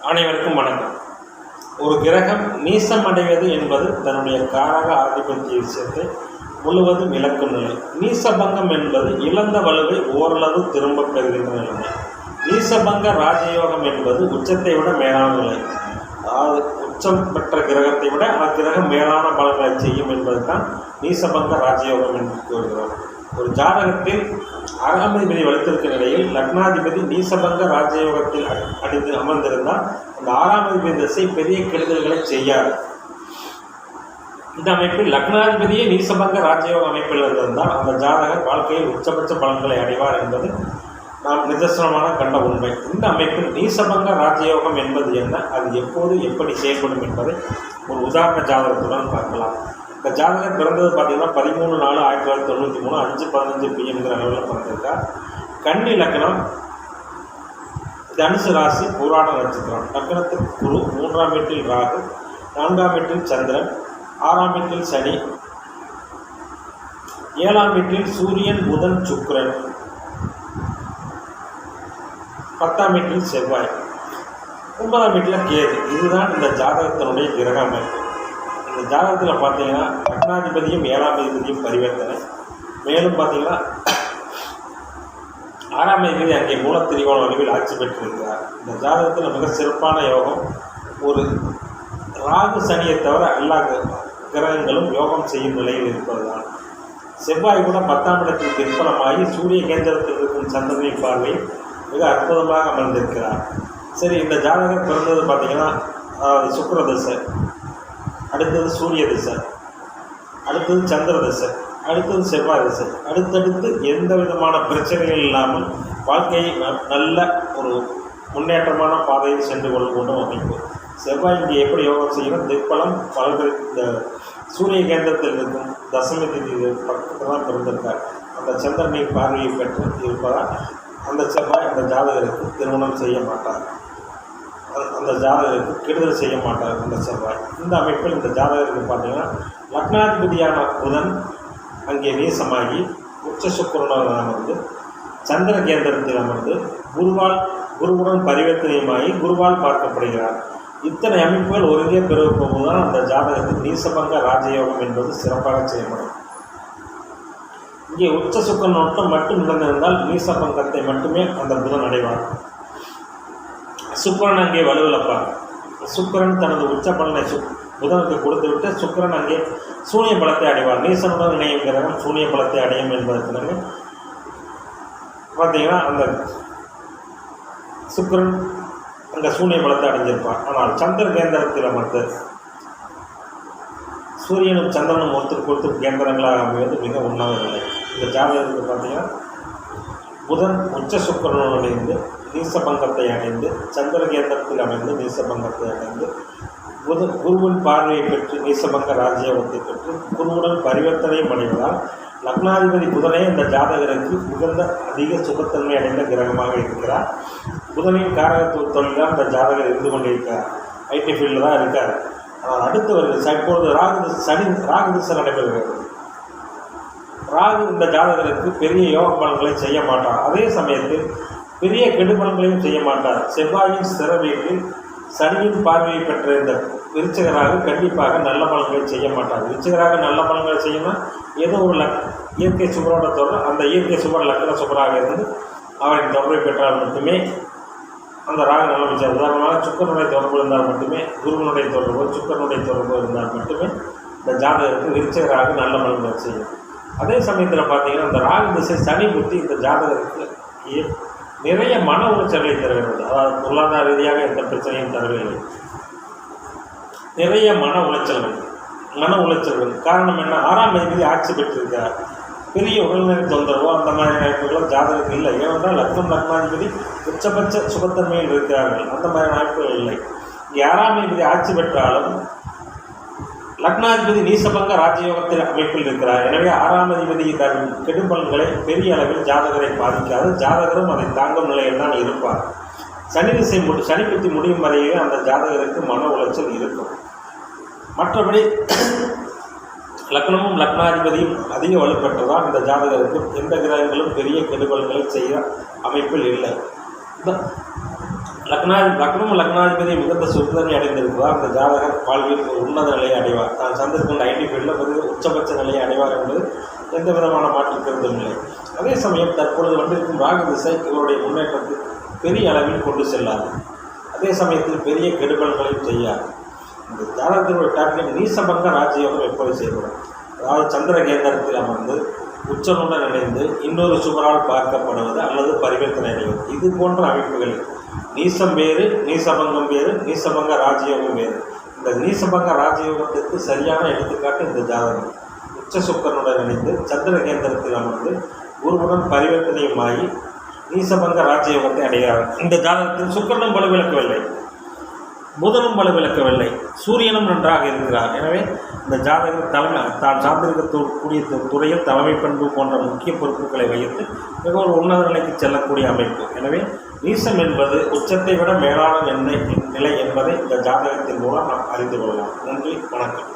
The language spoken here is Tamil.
அனைவருக்கும் வணக்கம். ஒரு கிரகம் நீசம் அடைவது என்பது தன்னுடைய காரக ஆதிபத்திய விஷயத்தை முழுவதும் இழக்கும் நிலை. நீசபங்கம் என்பது இழந்த வலுவை ஓரளவு திரும்பப் பெறுகின்ற நிலைமை. நீசபங்க ராஜயோகம் என்பது உச்சத்தை விட மேலான நிலை. அதாவது உச்சம் பெற்ற கிரகத்தை விட அக்கிரகம் மேலான பலன்களை செய்யும் என்பது தான் நீசபங்க ராஜயோகம் என்று கூறுகிறோம். ஒரு ஜாதகத்தில் அரகமதிபதி வலுத்திருக்கிற நிலையில் லக்னாதிபதி நீசபங்க ராஜயோகத்தில் அடித்து அமர்ந்திருந்தால் அந்த ஆறாம் அதிபதி திசை பெரிய கெடுதல்களை செய்யாது. இந்த அமைப்பில் லக்னாதிபதியே நீசபங்க ராஜயோக அமைப்பில் இருந்திருந்தால் அந்த ஜாதகர் வாழ்க்கையில் உச்சபட்ச பலன்களை அடைவார் என்பது நாம் நிதர்சனமான கண்ட உண்மை. இந்த அமைப்பில் நீசபங்க ராஜயோகம் என்பது என்ன, அது எப்போது எப்படி செயல்படும் என்பதை ஒரு உதாரண ஜாதகத்துடன் பார்க்கலாம். இந்த ஜாதகர் பிறந்தது பார்த்தீங்கன்னா 13/4/1993 5:15 PM அளவில் பிறந்திருக்கார். கன்னி லக்னம், தனுசு ராசி, பூராட நட்சத்திரம். லக்னத்தில் குரு, 3ஆம் வீட்டில் ராகு, 4ஆம் வீட்டில் சந்திரன், 6ஆம் வீட்டில் சனி, 7ஆம் வீட்டில் சூரியன், புதன், சுக்கிரன், 10ஆம் வீட்டில் செவ்வாய், 9ஆம் வீட்டில் கேது. இதுதான் இந்த ஜாதகத்தினுடைய கிரக அமைப்பு. இந்த ஜாதகத்தில் பார்த்தீங்கன்னா லக்னாதிபதியும் 7ஆம் அதிபதியும் பரிவர்த்தனை. மேலும் பார்த்தீங்கன்னா 6ஆம் அதிபதி அங்கே மூலத்திரிகோண வடிவில் ஆட்சி பெற்றிருக்கிறார். இந்த ஜாதகத்தில் மிக சிறப்பான யோகம். ஒரு ராகு சனியை தவிர எல்லா கிரகங்களும் யோகம் செய்யும் நிலையில் இருப்பதுதான். செவ்வாய் கூட 10ஆம் இடத்தில் திருப்பணமாகி சூரிய கேந்திரத்தில் இருக்கும் சந்திரனின் பார்வையில் மிக அற்புதமாக அமர்ந்திருக்கிறார். சரி, இந்த ஜாதகர் பிறந்தது பார்த்தீங்கன்னா சுக்கிர திசை, அடுத்தது சூரிய திசை, அடுத்தது சந்திர திசை, அடுத்தது செவ்வாய் திசை. அடுத்தடுத்து எந்த விதமான பிரச்சனைகள் இல்லாமல் வாழ்க்கையை நல்ல ஒரு முன்னேற்றமான பாதையில் சென்று கொள்ளும் அமைப்பு. செவ்வாய் இங்கே எப்படி யோகம் செய்யணும், திப்பலம் பலர்கள் இந்த சூரிய கேந்திரத்தில் இருக்கும் தசமி திதி பக்கத்தில் தான் பிறந்திருக்கார். அந்த சந்திரனை பார்வையை பெற்று இருப்பதால் அந்த செவ்வாய் அந்த ஜாதகருக்கு திருமணம் செய்ய மாட்டார், அந்த ஜாதகருக்கு கெடுதல் செய்ய மாட்டார் அந்த செவ்வாய். இந்த அமைப்பில் இந்த ஜாதகருக்கு பார்த்தீங்கன்னா லக்னாதிபதியான புதன் அங்கே நீசமாகி உச்ச சுக்கிரனுடன் அமர்ந்து சந்திர கேந்திரத்தில் அமர்ந்து குருவுடன் பரிவர்த்தனையுமாகி குருவால் பார்க்கப்படுகிறார். இத்தனை அமைப்புகள் ஒருங்கே பெறும்போதுதான் அந்த ஜாதகத்தில் நீசபங்க ராஜயோகம் என்பது சிறப்பாக செயல்படும். இங்கே உச்ச சுக்கிரன் மட்டும் நடந்திருந்தால் நீசபங்கத்தை மட்டுமே அந்த புதன் அடைவார். சுக்கிரன் அங்கே வலுவிழப்பார். சுக்கிரன் தனது உச்ச பலனை புதனுக்கு கொடுத்துவிட்டு சுக்கிரன் அங்கே சூனிய பலத்தை அடைவார். நீசனுடன் இணையும் கிரகம் சூனிய பலத்தை அடையும் என்பதற்கு பார்த்தீங்கன்னா அந்த சுக்கிரன் அங்கே சூனிய பலத்தை அடைஞ்சிருப்பார். ஆனால் சந்திர கேந்திரத்தில் அமர்ந்து சூரியனும் சந்திரனும் ஒருத்தருக்கு கேந்திரங்களாக அமைவது மிக உண்ணாத நிலை. இந்த ஜாதகத்துக்கு பார்த்தீங்கன்னா புதன் உச்ச சுக்கிரனுடன் இணைந்து நீசபங்கத்தை அடைந்து சந்திர கேந்திரத்தில் அமைந்து நீசபங்கத்தை அடைந்து குருவின் பார்வையை பெற்று நீசபங்க ராஜயோகத்தை பெற்று குருவுடன் பரிவர்த்தனையும் அடைவதால் லக்னாதிபதி புதனே இந்த ஜாதகருக்கு மிகுந்த அதிக சுகத்தன்மை அடைந்த கிரகமாக இருக்கிறார். புதனின் காரகத்துவத்தொழில் இந்த ஜாதகர் இருந்து கொண்டிருக்கிறார். ஐடி ஃபீல்டில் தான் இருக்கார். ஆனால் அடுத்து வருகிறது இப்பொழுது ராகு திசை நடைபெறுகிறது. ராகு இந்த ஜாதகருக்கு பெரிய யோக பலன்களை செய்ய மாட்டார். அதே சமயத்தில் பெரிய கெடுபலன்களையும் செய்ய மாட்டார். செவ்வாயின் ஸ்திர வீட்டில் சனியின் பார்வையை பெற்ற இந்த விருச்சிகராக கண்டிப்பாக நல்ல பலன்களை செய்ய மாட்டார். விருச்சிகராக நல்ல பலன்களை செய்யணும்னா ஏதோ ஒரு இயற்கை சுபரோட தொடர், அந்த இயற்கை சுபர் லக்ன சுபராக இருந்து அவரின் தொடர்பை பெற்றால் மட்டுமே அந்த ராகு நல்ல விஷயம். உதாரணமாக சுக்கரனுடைய தொடர்பு இருந்தால் மட்டுமே, குருவனுடைய தொடர்பு சுக்கரனுடைய தொடர்பு இருந்தால் மட்டுமே இந்த ஜாதகருக்கு விருச்சிகராக நல்ல பலன்களை செய்யும். அதே சமயத்தில் பார்த்தீங்கன்னா இந்த ராகு திசை சனி புத்தி இந்த ஜாதகருக்கு நிறைய மன உளைச்சல்களை தருகிறது. அதாவது பொருளாதார ரீதியாக எந்த பிரச்சனையும் தரவில்லை. நிறைய மன உளைச்சல்கள் காரணம் என்ன, 6ஆம் அதிபதி ஆட்சி பெற்றிருக்கிறார். பெரிய உடல்நிலை தொந்தரவோ அந்த மாதிரி வாய்ப்புகளும் ஜாதகத்துக்கு இல்லை. ஏனென்றால் லக்னாதிபதி உச்சபட்ச சுகத்தன்மையில் இருக்கிறார்கள். அந்த மாதிரி வாய்ப்புகள் இல்லை. இங்கே 6ஆம் அதிபதி ஆட்சி பெற்றாலும் லக்னாதிபதி நீசபங்க ராஜயோகத்தில் அமைப்பில் இருக்கிறார். எனவே 6ஆம் அதிபதி தரும் கெடுபலன்களை பெரிய அளவில் ஜாதகரை பாதிக்காது. ஜாதகரும் அதை தாங்கும் நிலையில் தான் இருப்பார். சனி புத்தி முடியும் வரையே அந்த ஜாதகருக்கு மன உளைச்சல் இருக்கும். மற்றபடி லக்னமும் லக்னாதிபதியும் அதிக வலுப்பெற்றதால் இந்த ஜாதகருக்கு எந்த கிரகங்களும் பெரிய கெடுபலன்களை செய்ய அமைப்பில் இல்லை. லக்னமும் லக்னாதிபதி மிகுந்த சுத்தனை அடைந்திருப்பதால் அந்த ஜாதகர் வாழ்வில் ஒரு உன்னத நிலையை அடைவார். தான் சந்திருக்கின்ற ஐடி ஃபீல்டில் பிறகு உச்சபட்ச நிலையை அடைவார் என்பது எந்த விதமான மாற்று கருத்தும் இல்லை. அதே சமயம் தற்பொழுது வந்திருக்கும் ராகு திசை இவருடைய முன்னேற்றத்தை பெரிய அளவில் கொண்டு செல்லாது. அதே சமயத்தில் பெரிய கெடுபல்களையும் செய்யாது. இந்த ஜாதகத்தினுடைய டார்கெட் நீசபங்க ராஜயோகம் எப்படி செய்யப்படும்? அதாவது சந்திர கேந்திரத்தில் அமர்ந்து உச்சனுடன் இணைந்து இன்னொரு சுவரால் பார்க்கப்படுவது அல்லது பரிவர்த்தனை அடைவது, இது போன்ற அமைப்புகளில் நீசம் வேறு, நீசபங்கம் வேறு, நீசபங்க ராஜயோகம் வேறு. இந்த நீசபங்க ராஜயோகத்திற்கு சரியான எடுத்துக்காட்டு இந்த ஜாதகம். உச்ச சுக்கரனுடன் இணைந்து சந்திர கேந்திரத்தில் அமர்ந்து குருவுடன் பரிவர்த்தனையுமாகி நீசபங்க ராஜயோகத்தை அடைகிறார். இந்த ஜாதகத்தில் சுக்கரனும் வலுவிழக்கவில்லை, புதனும் வலுவிழக்கவில்லை, சூரியனும் நன்றாக இருக்கிறார். எனவே இந்த ஜாதகர் தான் சார்ந்திருக்கக்கூடிய துறையில் தலைமை பண்பு போன்ற முக்கிய பொறுப்புகளை வைத்து மிக ஒரு உன்னத நிலைக்கு செல்லக்கூடிய அமைப்பு. எனவே நீசம் என்பது உச்சத்தை விட மேலான நிலை என்பதை இந்த ஜாதகத்தின் மூலம் நாம் அறிந்து கொள்ளலாம். நன்றி, வணக்கம்.